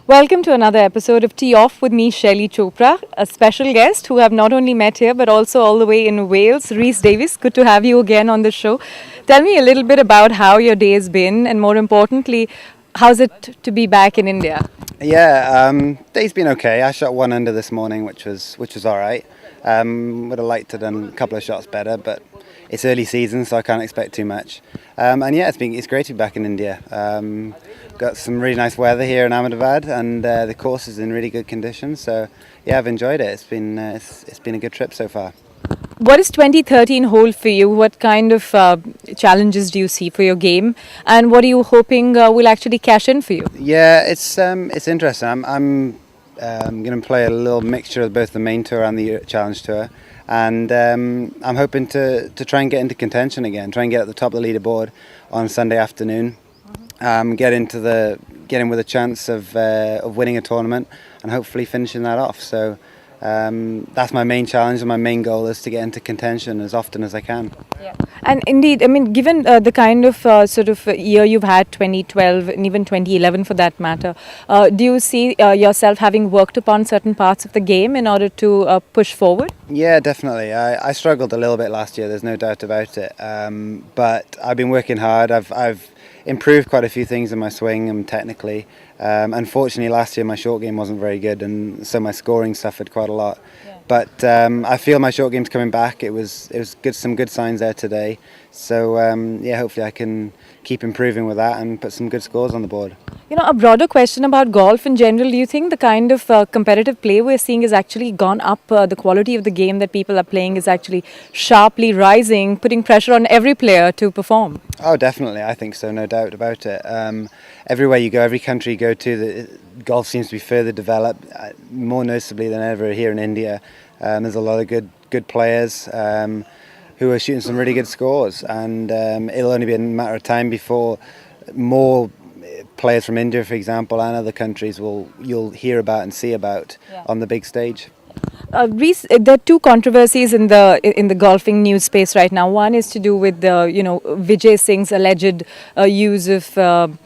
Welcome to another episode of Tea Off with me, Shelley Chopra, a special guest who I've not only met here but also all the way in Wales, Rhys Davies. Good to have you again on the show. Tell me a little bit about how your day has been, and more importantly, how's it to be back in India? Day's been okay. I shot one under this morning, which was all right. Would have liked to have done a couple of shots better, but it's early season, so I can't expect too much. It's great to be back in India. Got some really nice weather here in Ahmedabad, and the course is in really good condition. So yeah, I've enjoyed it. It's been a good trip so far. What does 2013 hold for you? What kind of challenges do you see for your game, and what are you hoping will actually cash in for you? Yeah, it's interesting. I'm going to play a little mixture of both the main tour and the challenge tour, and I'm hoping to try and get into contention again. Try and get at the top of the leaderboard on Sunday afternoon. Get in with a chance of winning a tournament and hopefully finishing that off. So that's my main challenge, and my main goal is to get into contention as often as I can. Yeah. And indeed, I mean, given the kind of year you've had, 2012 and even 2011 for that matter, do you see yourself having worked upon certain parts of the game in order to push forward? Yeah, definitely. I struggled a little bit last year. There's no doubt about it. But I've been working hard. I've improved quite a few things in my swing and technically. Unfortunately, last year my short game wasn't very good, and so my scoring suffered quite a lot. Yeah. But I feel my short game's coming back. It was good, some good signs there today. So hopefully I can keep improving with that and put some good scores on the board. You know, a broader question about golf in general. Do you think the kind of competitive play we're seeing has actually gone up? The quality of the game that people are playing is actually sharply rising, putting pressure on every player to perform. Oh, definitely. I think so, no doubt about it. Everywhere you go, every country you go to, the golf seems to be further developed, more noticeably than ever here in India. There's a lot of good players who are shooting some really good scores, and it'll only be a matter of time before more players from India, for example, and other countries you'll hear about and see about on the big stage. Rhys, there are two controversies in the golfing news space right now. One is to do with Vijay Singh's alleged use of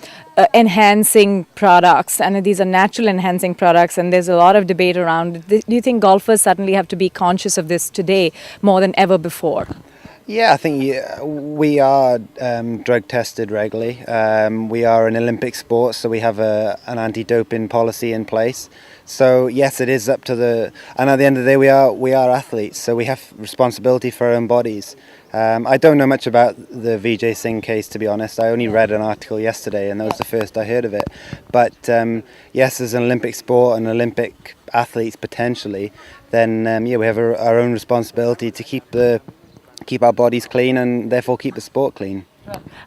enhancing products, and these are natural enhancing products, and there's a lot of debate around it. Do you think golfers suddenly have to be conscious of this today more than ever before? Yeah, I think we are drug tested regularly. We are an Olympic sport, so we have an anti-doping policy in place. So yes, it is up to and at the end of the day, we are athletes, so we have responsibility for our own bodies. I don't know much about the Vijay Singh case, to be honest. I only read an article yesterday, and that was the first I heard of it. But yes, as an Olympic sport and Olympic athletes potentially, then we have our own responsibility to keep our bodies clean and therefore keep the sport clean.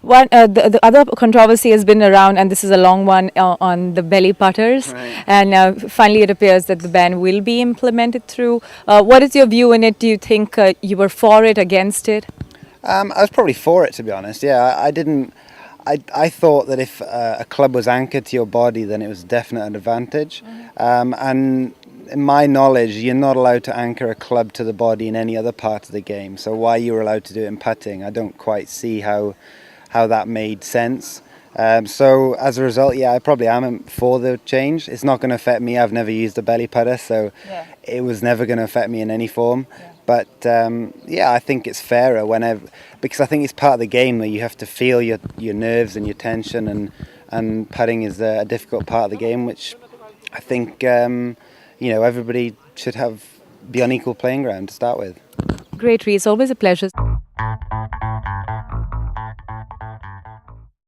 One, the other controversy has been around, and this is a long one, on the belly putters. Right. And finally it appears that the ban will be implemented through. What is your view on it? Do you think you were for it, against it? I was probably for it, to be honest. Yeah, I thought that if a club was anchored to your body, then it was a definite advantage. Mm-hmm. And in my knowledge, you're not allowed to anchor a club to the body in any other part of the game. So why you were allowed to do it in putting, I don't quite see how that made sense. So as a result, yeah, I probably am for the change. It's not going to affect me. I've never used a belly putter, so it was never going to affect me in any form. Yeah. But I think it's fairer because I think it's part of the game where you have to feel your nerves and your tension, and putting is a difficult part of the game, which I think everybody should be on equal playing ground to start with. Great, Rhys. Always a pleasure.